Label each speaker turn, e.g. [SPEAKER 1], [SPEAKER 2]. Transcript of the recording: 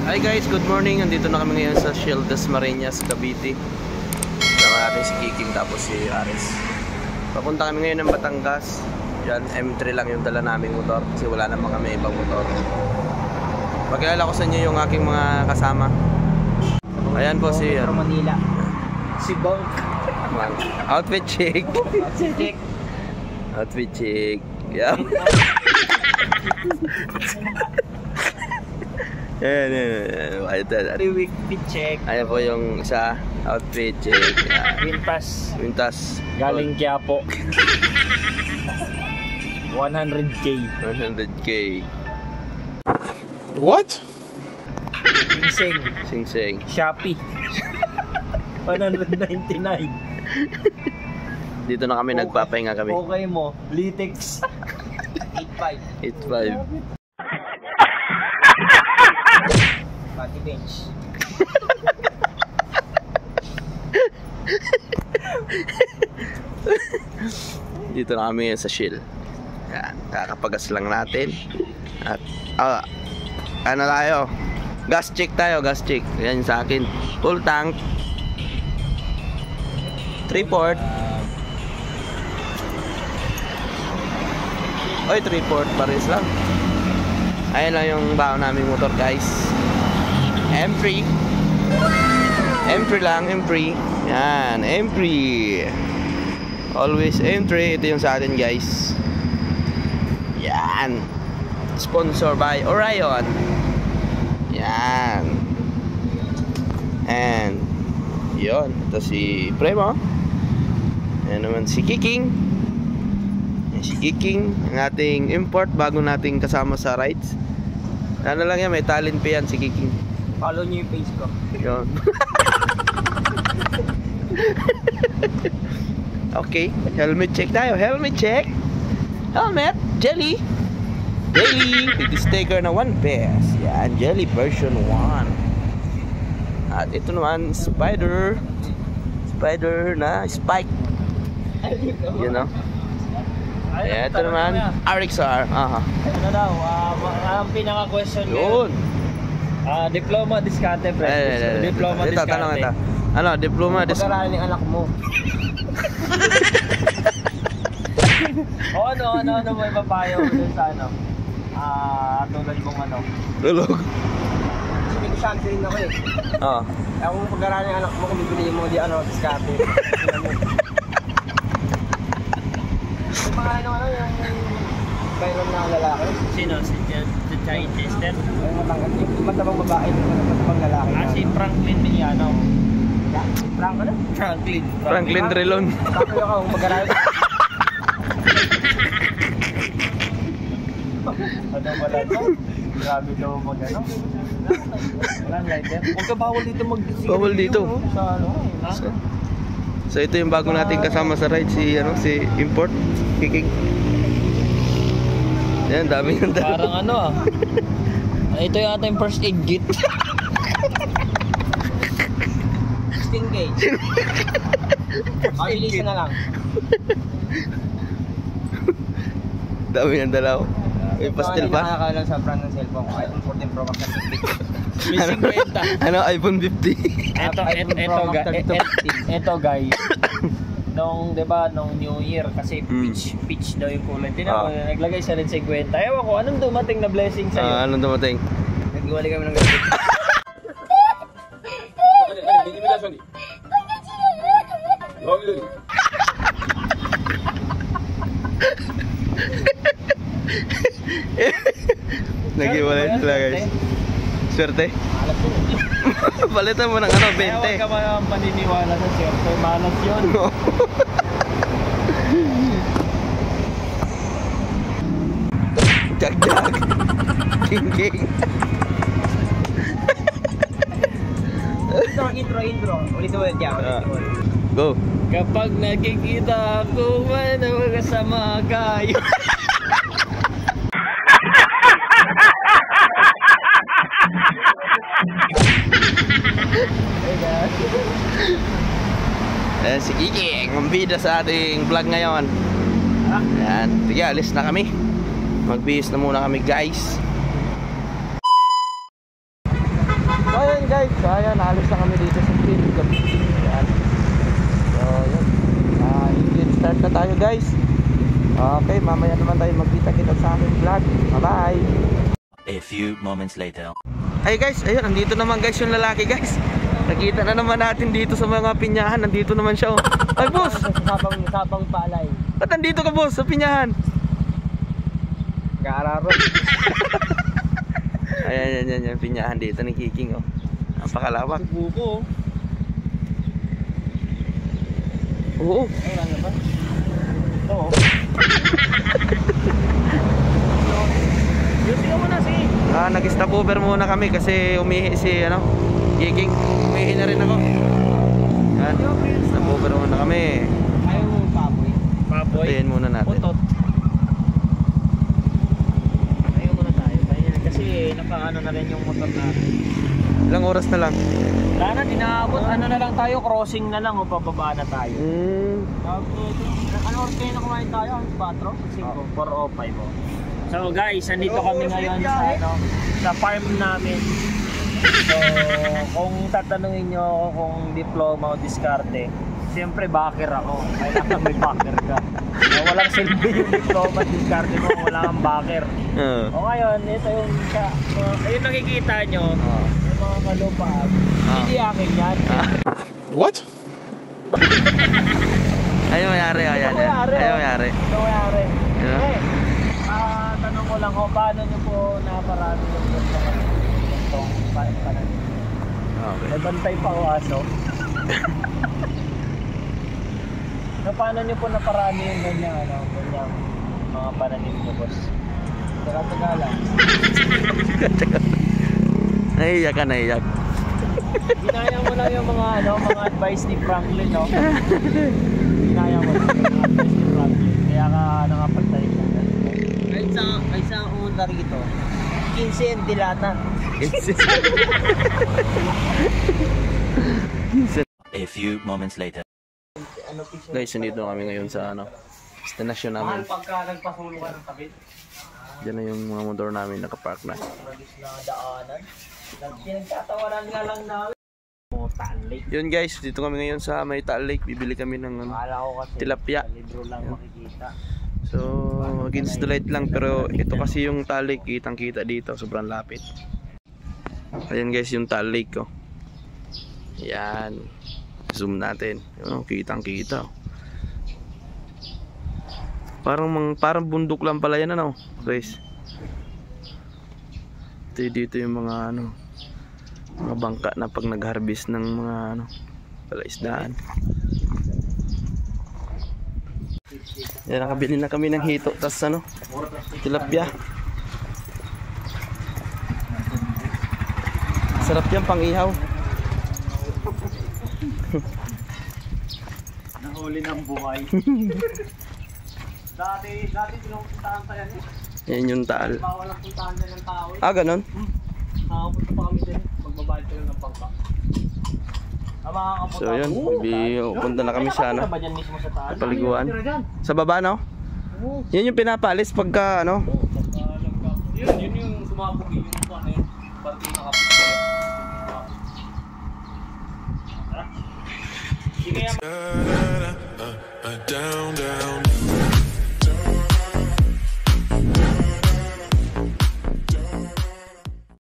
[SPEAKER 1] Hi guys, good morning. Andito na kami ngayon sa Shell Dasmariñas, Cavite. Sama natin si Kiking tapos si Aris. Papunta kami ngayon ng Batangas. Yan, M3 lang yung dala naming motor kasi wala naman kami ibang motor. Pakilala ko sa inyo yung aking mga kasama. Ayan po si
[SPEAKER 2] Manila. Si Bonk.
[SPEAKER 1] Outfit chick.
[SPEAKER 2] Outfit chick.
[SPEAKER 1] Outfit chick. Yeah.
[SPEAKER 2] Outfit check.
[SPEAKER 1] Ayan po yung isa. Outfit check. Wintas.
[SPEAKER 2] Galing Quiapo. 100K.
[SPEAKER 1] 100K.
[SPEAKER 3] What?
[SPEAKER 2] Sing.
[SPEAKER 1] Sing.
[SPEAKER 2] Shopee. 199.
[SPEAKER 1] Dito na kami nagpapahinga kami.
[SPEAKER 2] Okay mo. Litex.
[SPEAKER 1] 85.
[SPEAKER 2] Body bench.
[SPEAKER 1] Dito na kami sa Shell. Yan, kakapagas lang natin. At ano tayo? Gas check tayo, gas check. Yan sa akin. Full tank. 3-port. Oy, 3-port pares lang. Ayan lang yung baon naming motor, guys. M3. M3 lang, M3. Yan, M3. Always M3. Ito yung sa atin, guys. Yan. Sponsored by Orion. Yan. And yun, ito si Premo. Yan naman si Kiking. Yan si Kiking, ang ating import bago nating kasama sa rides. Ano lang yan, may talent pa yan si Kiking.
[SPEAKER 2] Follow nyo yung page ko.
[SPEAKER 1] Yun. Okay, helmet check tayo. Helmet check. Helmet, jelly. Jelly, with sticker na 1 piece. Yan, jelly version 1. At ito naman, spider na spike. You know? Ayan, ito naman, RXR.
[SPEAKER 2] Ano daw, ang pinaka-question
[SPEAKER 1] Yun.
[SPEAKER 2] Diploma Discante, pre. Diploma
[SPEAKER 1] Ito,
[SPEAKER 2] Discante.
[SPEAKER 1] tanong ito. Ano, diploma Discante.
[SPEAKER 2] Pag-aralan ng anak mo. O ano mo ipapayo dun sa ano? Tulad mong ano?
[SPEAKER 1] Tulog.
[SPEAKER 2] Sige, Discante rin ako eh.
[SPEAKER 1] Oo.
[SPEAKER 2] Kaya kung pag-aralan ng anak mo, kung bibili mo di ano, Discante. Yung mga ano, yung viral na lalaki.
[SPEAKER 4] Sino? Si Giant Chester?
[SPEAKER 2] Ay, yung matabang babae, yung matabang lalaki.
[SPEAKER 4] Si Franklin Miliano.
[SPEAKER 2] Frank ano?
[SPEAKER 1] Franklin Drilon.
[SPEAKER 2] Bakit ako mag-aralan? Ano pala ito? Grabe daw mag-ano? Walang lighter. Huwag ka bawal dito mag-sigil.
[SPEAKER 1] Bawal dito.
[SPEAKER 2] Sa ano? Ha?
[SPEAKER 1] So ito yung bago nating kasama sa ride, si import Kiking. Yan, dami ng dala.
[SPEAKER 4] Parang ano ito yata yung first aid kit.
[SPEAKER 2] 16K. Mabilis na lang.
[SPEAKER 1] Dami ng dala. May pastel pa.
[SPEAKER 2] Nakakala sa brand ng cellphone. iPhone 14 Pro Max.
[SPEAKER 4] May 50.
[SPEAKER 1] Ano, iPhone 50.
[SPEAKER 4] Ito guys. Nung, 'di ba, nung New Year kasi peach daw yung kulay. Tinawag naglagay siya rin 50. Ewan ko, anong dumating na blessing sa iyo?
[SPEAKER 1] Anong dumating?
[SPEAKER 2] Nagwali kami ng gabi.
[SPEAKER 1] Nag-iwalay sila, guys. Swerte. Palitan mo ng ano, 20.
[SPEAKER 4] Huwag ka man paniniwala sa swerte. Malas yun.
[SPEAKER 1] Dag. King.
[SPEAKER 2] Intro. Ulit yan.
[SPEAKER 1] Go.
[SPEAKER 4] Kapag nakikita ko man ang kasama kayo.
[SPEAKER 1] Ayan si Kiking, ang bida sa ating vlog ngayon. Ayan, sige, alis na kami. Magbihis na muna kami, guys. guys. So ayan, naalis na kami dito sa field gabi. Ayan. So yun. Engine start na tayo guys. Okay, mamaya naman tayo magkita-kita sa aking vlog. Bye-bye.
[SPEAKER 3] A few moments later.
[SPEAKER 1] Ay guys, ayun, nandito naman guys yung lalaki guys. Nakita na naman natin dito sa mga pinyahan. Nandito naman siya oh. Ay boss!
[SPEAKER 4] Sabang palay.
[SPEAKER 1] Ba't nandito ka boss sa pinyahan?
[SPEAKER 4] Gararo.
[SPEAKER 1] Ayan, yan pinyahan dito ni Kiking oh. Napakalawak.
[SPEAKER 4] Buko.
[SPEAKER 1] Oo.
[SPEAKER 4] Ay, ano ba? Ito. Yuti ka muna, sige.
[SPEAKER 1] Nag-stop over muna kami kasi umihi si Kiking. Umihi na rin ako. Yan. Stop over muna kami.
[SPEAKER 4] Ayaw mo baboy. Baboy?
[SPEAKER 1] Patayin muna natin.
[SPEAKER 4] Utot. Ayaw muna tayo. Kasi nakaano na rin yung motor natin.
[SPEAKER 1] Ilang oras na lang?
[SPEAKER 4] Wala na, dinaabot. Ano na lang tayo, crossing na lang o pababa na tayo. Ano oras kayo na kumain tayo? 4? 5? 4 o 5 So guys, nandito kami ngayon sa farm namin. So kung tatanungin nyo ako kung diploma o diskarte, siyempre backer ako. Kailangan may backer ka. Walang silbi yung diploma at diskarte mo kung wala kang backer. O ngayon, ito yung ayun nakikita nyo, yung mga kalupaan. Hindi akin yan.
[SPEAKER 1] What? Ayaw mayari, ayan. Ayaw mayari.
[SPEAKER 4] Ito mayari.
[SPEAKER 1] Yeah.
[SPEAKER 4] Okay. Tanong ko lang ko, paano nyo po naparami yung itong pananim?
[SPEAKER 1] Okay.
[SPEAKER 4] May bantay pa o aso? So, paano nyo po naparami yung ganyang mga pananim nyo, boss? Taga-taga.
[SPEAKER 1] Naiiyak ka, naiiyak.
[SPEAKER 4] Ginaya mo lang yung mga advice ni Franklin, no? Ginaya mo lang yung mga advice ni Franklin. Kaya ka nakapagtarik na. Kahit sa una rito, 15 yung dilata.
[SPEAKER 3] A few moments later.
[SPEAKER 1] Guys, nandito kami ngayon sa destination namin.
[SPEAKER 4] Pagka nagpasulo ka ng tabi.
[SPEAKER 1] Diyan na yung mga motor namin nakapark na.
[SPEAKER 4] Ragis na daanan. Pinagtatawanan nga lang namin. Taal Lake.
[SPEAKER 1] Yun guys, dito kami ngayon sa may Taal Lake. Bibili kami ng
[SPEAKER 4] Akala ko kasi
[SPEAKER 1] tilapia.
[SPEAKER 4] sa libro lang makikita.
[SPEAKER 1] So, against the light lang. Pero ito kasi yung Taal Lake. Kitang kita dito. Sobrang lapit. Ayan guys, yung Taal Lake oh. Yan. Zoom natin. Kitang kita. Parang bundok lang pala yan guys. Dito yung mga mga bangka na pag nag-harvest ng mga palaisdaan. Yan, nakabili na kami ng hito. Tas tilapia. Sarap yan pang ihaw.
[SPEAKER 4] Nahuli ng buhay. Dati pinupuntahan pa yan eh.
[SPEAKER 1] Yan yung Taal.
[SPEAKER 4] Bawal ang puntahan dyan ng tao eh.
[SPEAKER 1] Ganon?
[SPEAKER 4] Nakapunta pa kami dyan. Magbabayad kayo ng bangka.
[SPEAKER 1] So yun, punta na kami sa
[SPEAKER 4] ba dyan mismo sa taas?
[SPEAKER 1] paliguan. Sa baba Yan yung pinapalis pagka
[SPEAKER 4] Yun yung sumabog yung party na kapit. Sige yan.
[SPEAKER 5] Down, down.